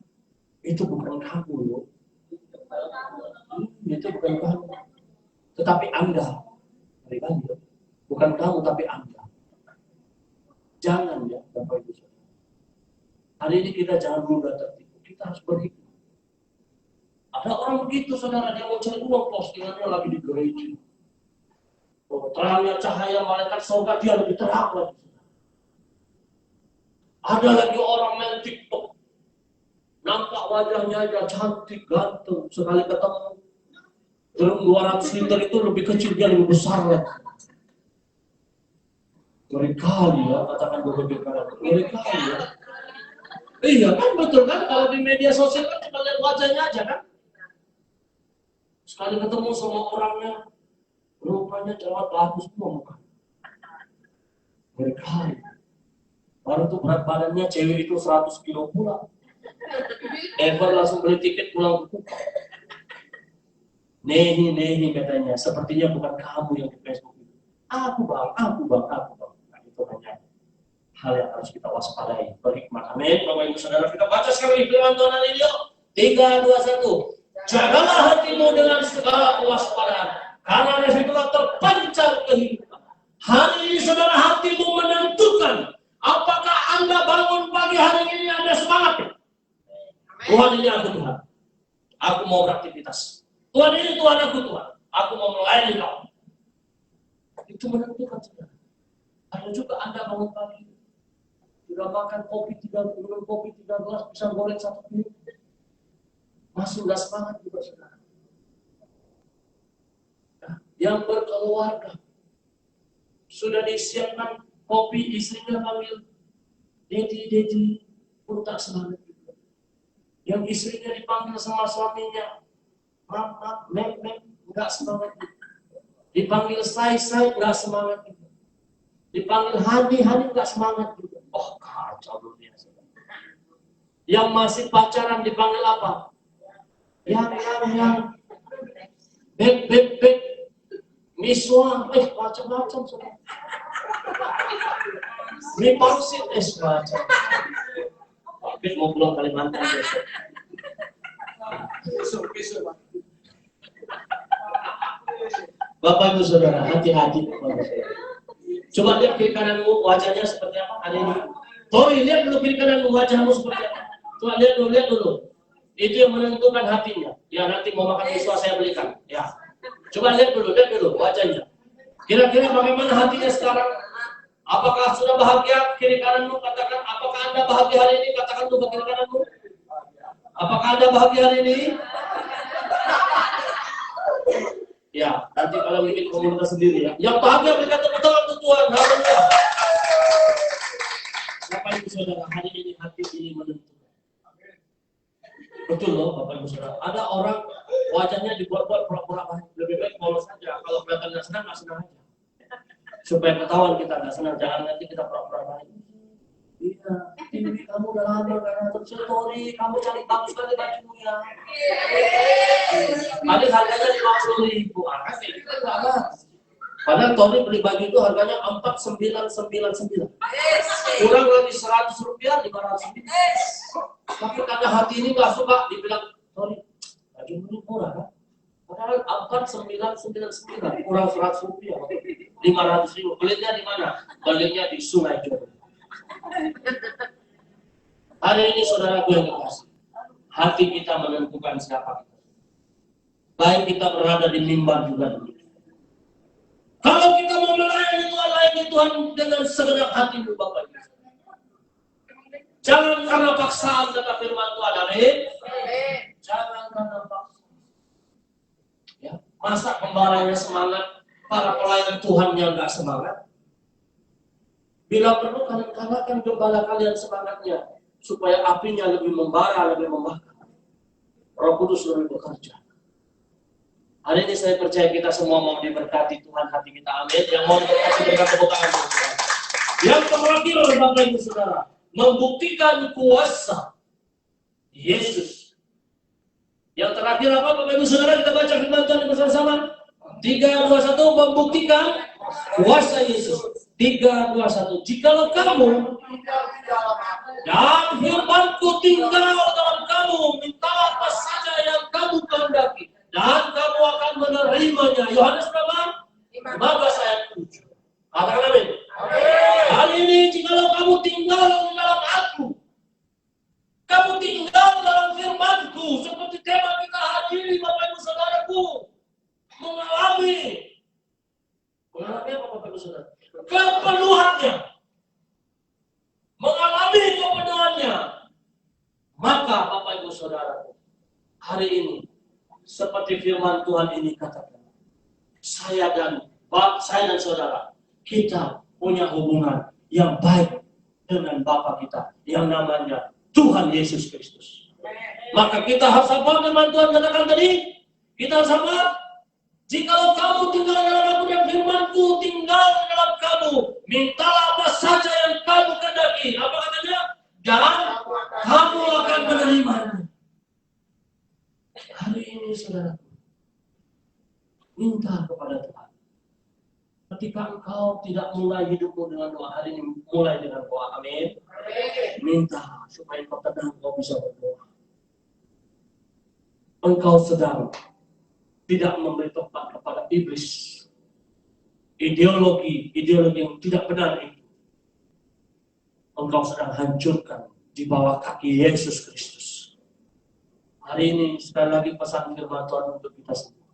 itu bukan kamu loh. Itu bukan kamu. Tetapi Anda, bukan kamu tapi Anda. Jangan ya Bapak Ibu Saudara. Hari ini kita jangan mudah tertipu. Kita harus berhikmat. Ada orang begitu saudara, dia mau cari uang, postingannya lagi di gereja. Oh, terangnya cahaya malaikat surga, dia lebih terang lagi. Ada lagi orang main TikTok, nampak wajahnya aja cantik, ganteng, sekali ketemu drum 200 liter itu lebih kecil, dia lebih besar lagi. Ngeri kali ya, katakan lebih kanan, ngeri kali ya. Iya kan, betul kan, kalau di media sosial kan cuma lihat wajahnya aja kan. Sekali ketemu sama orangnya, rupanya jerawat bagus semua muka. Ngeri kali. Baru tuh berat badannya cewek itu 100 kilo pula. Ever langsung beli tiket pulang ke Kupa. Nehi katanya, sepertinya bukan kamu yang di Facebook itu. Aku bang. Nah, itu hanya hal yang harus kita waspadai. Berhikmat. Amin. Bapak Ibu Saudara, kita baca sekali firman Tuhan hari ini. 3, 2, 1. Jagalah hatimu dengan segala kewaspadaan, karena dari situlah terpancar kehidupan. Hari ini saudara, hatimu menentukan apakah Anda bangun pagi hari ini Anda semangat. Tuhan, ini aku Tuhan. Aku mau beraktivitas. Tuhan, ini Tuhan aku Tuhan. Aku mau melayani Kau. Itu menentukan saudara. Ada juga Anda bangun pagi, sudah makan kopi 3 gelas, pisang goreng 1 kilo. Masih udah semangat juga saudara. Yang berkeluarga sudah disiapkan kopi, istrinya panggil Dedi pun tak semangat juga. Yang istrinya dipanggil sama suaminya Mem, nggak semangat juga. Dipanggil say, nggak semangat juga. Dipanggil Hani, nggak semangat juga. Oh kacau luar biasa. Yang masih pacaran dipanggil apa? Yang beb miswa, macam-macam saudara. Mi pangsit macam. Tapi mau pulang Kalimantan besok. Bapak Ibu Saudara, hati-hati. Coba lihat kiri kananmu, wajahnya seperti apa hari ini. Tori, lihat dulu kiri kananmu, wajahmu seperti apa. Coba lihat dulu. Itu yang menentukan hatinya. Ya, nanti mau makan miswa saya belikan. Ya. Coba lihat dulu wajahnya. Kira-kira bagaimana hatinya sekarang? Apakah sudah bahagia? Kiri kananmu katakan, apakah Anda bahagia hari ini? Katakan tuh ke kiri kananmu. Apakah Anda bahagia hari ini? Ya, nanti kalau bikin komunitas sendiri ya. Yang bahagia berikan tepuk tangan untuk Tuhan. Haleluya. Bapak Ibu Saudara, hari ini hati ini menentukan. Betul loh Bapak Ibu Saudara. Ada orang wajahnya dibuat-buat pura-pura baik. Lebih baik polos saja. Kalau kelihatan nggak senang aja. Supaya ketahuan kita nggak senang. Jangan nanti kita pura-pura baik. Iya, ini kamu udah lama karena tersetori. Kamu cari bagus sekali bajunya. Paling harganya 50.000. Kasih kita nggak ada. Padahal Tori beli baju itu harganya 4.999. Kurang lagi 100 rupiah, 500 ribu. Tapi karena hati ini nggak suka, dibilang Tori, baju ini murah kan? Padahal 4.999 kurang 100 rupiah. 500 ribu. Belinya di mana? Belinya di Sungai Jordan. Hari ini saudaraku yang kekasih, hati kita menentukan siapa kita. Baik kita berada di mimbar juga demikian. Kalau kita mau melayani Tuhan, layani Tuhan dengan segenap hatimu, Bapak Ibu. Jangan karena paksaan kata firman Tuhan. Amin. Jangan karena paksaan. Ya, masa pembaranya semangat, para pelayan Tuhannya nggak semangat? Bila perlu kalian gembala kalian semangatnya, supaya apinya lebih membara, lebih membakar. Roh Kudus lebih bekerja. Hari ini saya percaya kita semua mau diberkati Tuhan hati kita. Amin. Yang mau diberkati berikan tepuk tangan. Yang terakhir, Bapak Ibu Saudara, membuktikan kuasa Yesus. Yang terakhir apa, Bapak Ibu Saudara? Kita baca firman Tuhan bersama-sama. 3, 2, 1, membuktikan kuasa Yesus. 3, 2, 1. Jikalau kamu dan firman-Ku tinggal dalam kamu, mintalah apa saja yang kamu kehendaki, dan kamu akan menerimanya. Yohanes berapa? 15 ayat 7. Katakan amin. Hari ini jikalau kamu tinggal dalam Aku, kamu tinggal dalam firman-Ku, seperti tema kita hari ini, Bapak Ibu Saudaraku, mengalami apa, Bapak Ibu Saudara? Kepenuhannya, mengalami kepenuhannya. Maka Bapak Ibu Saudaraku, hari ini seperti firman Tuhan ini katakan, saya dan saudara, kita punya hubungan yang baik dengan Bapa kita yang namanya Tuhan Yesus Kristus. Maka kita harus apa firman Tuhan katakan tadi? Kita harus apa? Jikalau kamu tinggal dalam Aku dan firman-Ku tinggal dalam kamu, mintalah apa saja yang kamu kehendaki. Apa katanya? Dan kamu akan menerimanya. Hari ini saudara, minta kepada Tuhan. Ketika engkau tidak mulai hidupmu dengan doa, hari ini mulai dengan doa. Amin. Minta supaya engkau tenang, engkau bisa berdoa. Engkau sedang tidak memberi tempat kepada iblis. Ideologi yang tidak benar itu engkau sedang hancurkan di bawah kaki Yesus Kristus. Hari ini sekali lagi pesan firman Tuhan untuk kita semua.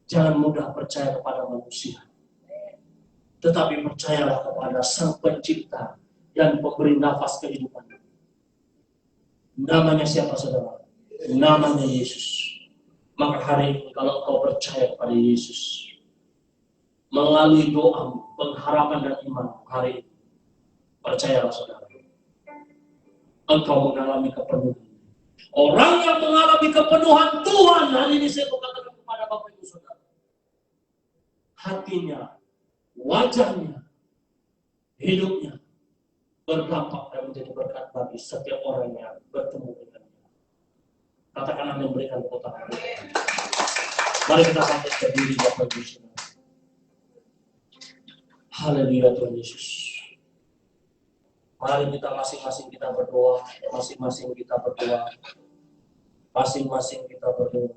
Jangan mudah percaya kepada manusia, tetapi percayalah kepada Sang Pencipta dan Pemberi nafas kehidupan. Namanya siapa saudara? Namanya Yesus. Maka hari ini kalau engkau percaya kepada Yesus, melalui doa, pengharapan dan iman hari ini, percayalah saudara, engkau mengalami kepenuhan. Orang yang mengalami kepenuhan Tuhan, hari ini saya berkatakan kepada Bapak Ibu Saudara, hatinya, wajahnya, hidupnya berdampak dan menjadi berkat bagi setiap orang yang bertemu dengan dia. Katakan amin, berikan tepuk tangan. Mari kita bangkit berdiri Bapak Ibu Saudara. Haleluya Tuhan Yesus. Mari kita masing-masing kita berdoa, masing-masing kita berdoa, masing-masing kita berdoa.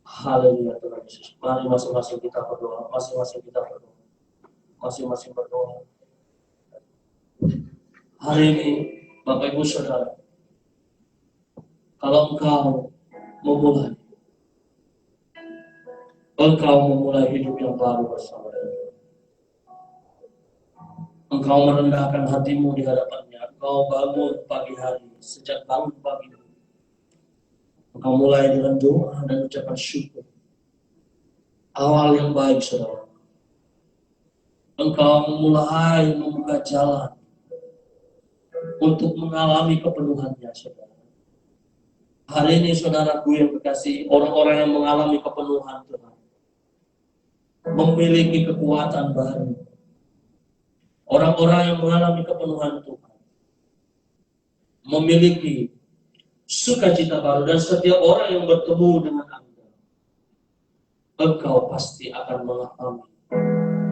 Haleluya Tuhan Yesus. Mari masing-masing kita berdoa, masing-masing kita berdoa, masing-masing berdoa. Hari ini Bapak Ibu Saudara, kalau engkau memulai hidup yang baru bersama Dia. Engkau merendahkan hatimu di hadapannya. Engkau bangun pagi hari, sejak bangun pagi. Engkau mulai dengan doa dan ucapan syukur. Awal yang baik, saudara. Engkau mulai membuka jalan untuk mengalami kepenuhannya, saudara. Hari ini, saudaraku yang berkasih, orang-orang yang mengalami kepenuhan Tuhan memiliki kekuatan baru. Orang-orang yang mengalami kepenuhan Tuhan memiliki sukacita baru, dan setiap orang yang bertemu dengan Anda, engkau pasti akan mengalami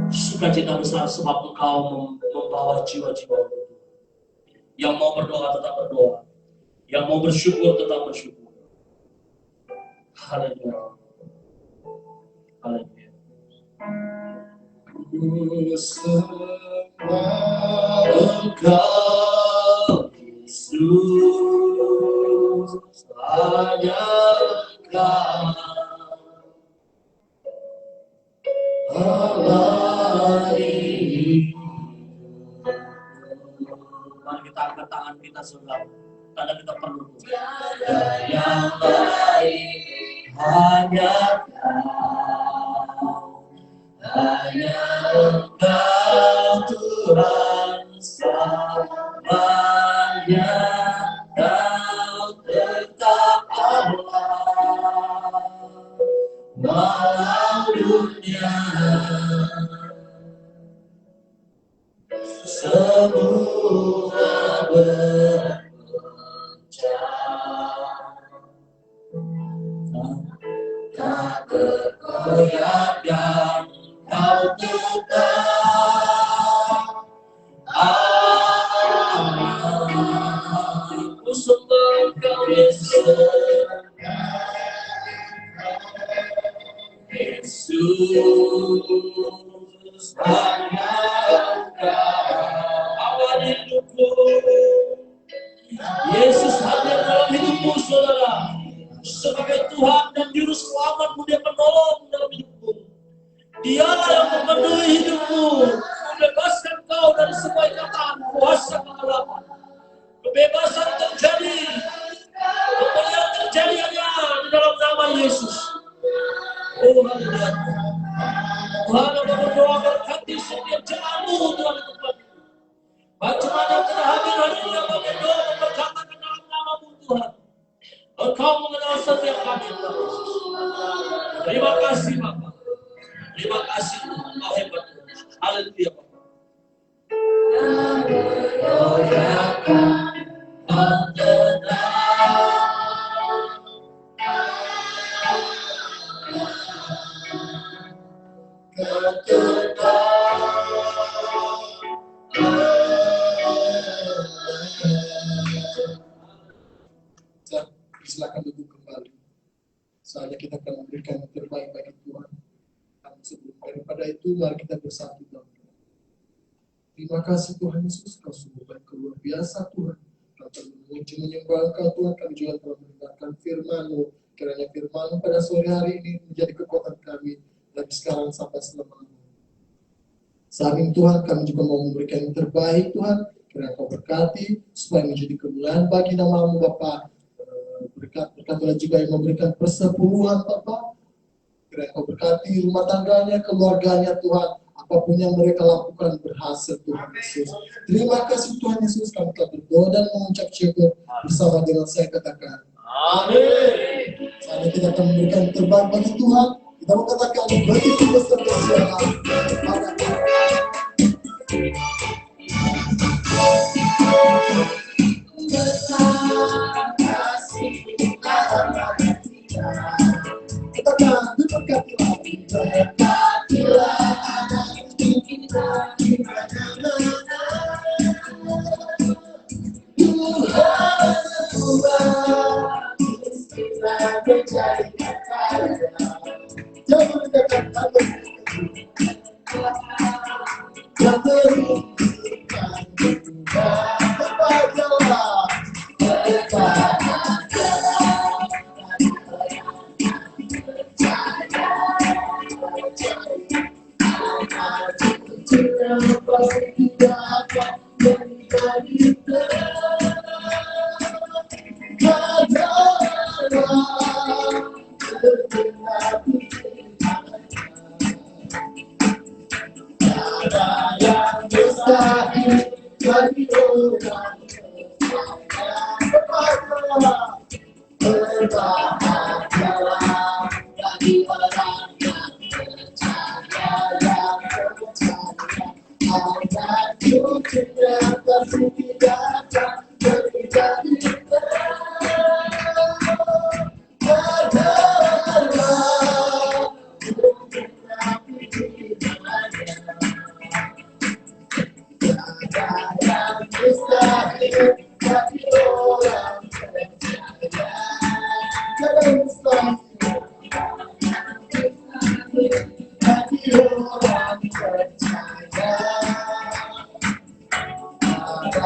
sukacita besar, sebab engkau membawa jiwa-jiwa itu. Yang mau berdoa tetap berdoa, yang mau bersyukur tetap bersyukur. Haleluya. Haleluya. Ku sembah Engkau, Yesus, hanya Engkau, Allah ini. Mari kita angkat tangan kita, saudara. Karena kita perlu. Tiada yang lain, hanya Kau, hanya Engkau Tuhan selamanya. Kau tetap Allah, walau dunia semua berpecah. Tak bergoyang dan Kau tetap Allah. Ku sembah Engkau, Yesus. Yesus, hanya Engkau, Awal hidupku. Yesus hadir dalam hidupmu, saudara. Sebagai Tuhan dan Juru Selamatmu, Dia penolong dalam hidupmu. Dialah yang memenuhi hidupmu, membebaskan kau dari semua ikatan kuasa kegelapan. Kebebasan terjadi, kemuliaan terjadi hanya di dalam nama Yesus. Oh, haleluya. Tuhan, aku berdoa berkati setiap jemaatmu Tuhan di tempat ini. Bagaimana kita hadir hari ini, aku berdoa memberkatakan dalam nama-Mu Tuhan. Engkau mengenal setiap kami Tuhan Yesus. Terima kasih Bapa. Terima kasih Tuhan, Engkau hebat Tuhan. Haleluya Bapa. Silakan duduk kembali. Saatnya kita akan memberikan yang terbaik bagi Tuhan. Namun sebelum daripada itu, mari kita bersatu dalam doa. Terima kasih Tuhan Yesus, Kau sungguh baik luar biasa Tuhan. Kau telah memuji menyembah Engkau Tuhan, kami juga telah mendengarkan firman-Mu. Kiranya firman-Mu pada sore hari ini menjadi kekuatan kami dari sekarang sampai selama-lamanya. Saat ini Tuhan, kami juga mau memberikan yang terbaik Tuhan. Kiranya Kau berkati supaya menjadi kemuliaan bagi nama-Mu Bapa. Berkatilah juga yang memberikan persepuluhan Bapa. Kiranya Kau berkati rumah tangganya, keluarganya Tuhan. Apapun yang mereka lakukan berhasil Tuhan Yesus. Terima kasih Tuhan Yesus, kami telah berdoa dan mengucap syukur bersama dengan saya katakan amin. Saat ini kita akan memberikan yang terbaik bagi Tuhan. Kita mau katakan begitu beserta siapa pada kita akan diberkatilah, diberkatilah anak kita di mana-mana. Tuhan Tuhan kita menjadi kaya. Jangan dekat kami, yang berikan kita kepada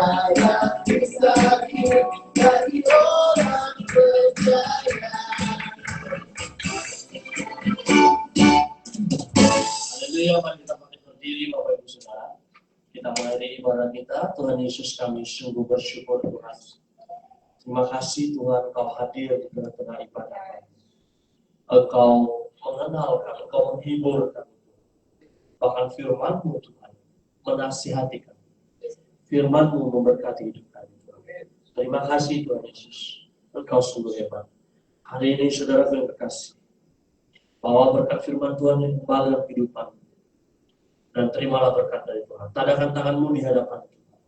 Saya bisa hidup dari orang percaya. Haleluya, mari kita pakai berdiri Bapak Ibu Saudara. Kita mengakhiri ibadah kita. Tuhan Yesus, kami sungguh bersyukur Tuhan. Terima kasih Tuhan, Engkau hadir di tengah-tengah ibadah kami. Engkau mengenal kami, Engkau menghibur kami. Bahkan firman-Mu Tuhan menasihati kami. Firman-Mu memberkati hidup kami Tuhan. Terima kasih Tuhan Yesus. Engkau sungguh hebat. Hari ini saudara yang terkasih, bawa berkat firman Tuhan yang kembali dalam kehidupan. Dan terimalah berkat dari Tuhan. Tadakan tanganmu di hadapan Tuhan.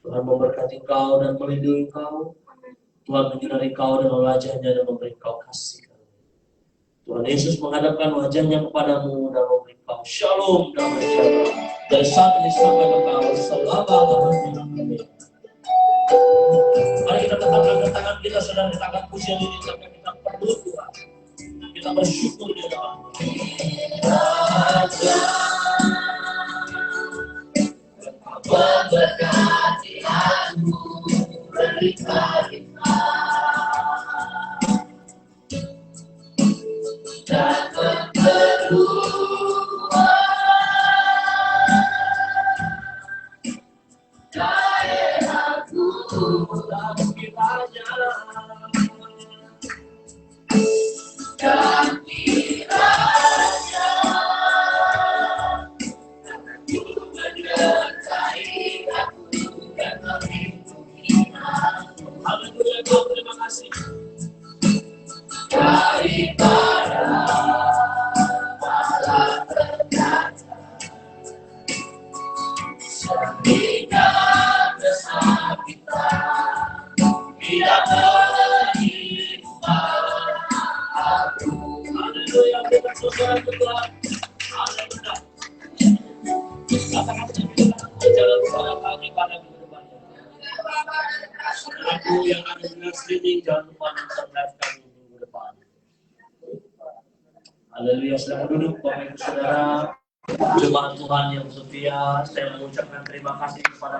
Tuhan memberkati kau dan melindungi kau. Tuhan menyinari kau dengan wajahnya dan memberi kau kasih. Tuhan Yesus menghadapkan wajahnya kepadamu dan memberi kau shalom damai sejahtera. Dari saat ini sampai kekal selama-lamanya. Amin. Mari kita angkat tangan kita sedang di tangan pujian ini sampai kita perlu Tuhan. Kita bersyukur di dalam Berkati aku berkati dan berdua dari aku dalam kiranya. dan kiranya aku menyertai aku dan melindungi aku. Haleluya, Tuhan, terima kasih. Daripada malah berkata sehingga kesakitan tidak menimpa aku. Haleluya, kita bersyukur Tuhan. Haleluya. Katakan jalan kepada kami pada minggu depannya. Aku yang ada di streaming, jangan lupa nonton live kami minggu depan. Haleluya, sedang duduk Bapak Ibu Saudara, jemaat Tuhan yang setia. Saya mengucapkan terima kasih kepada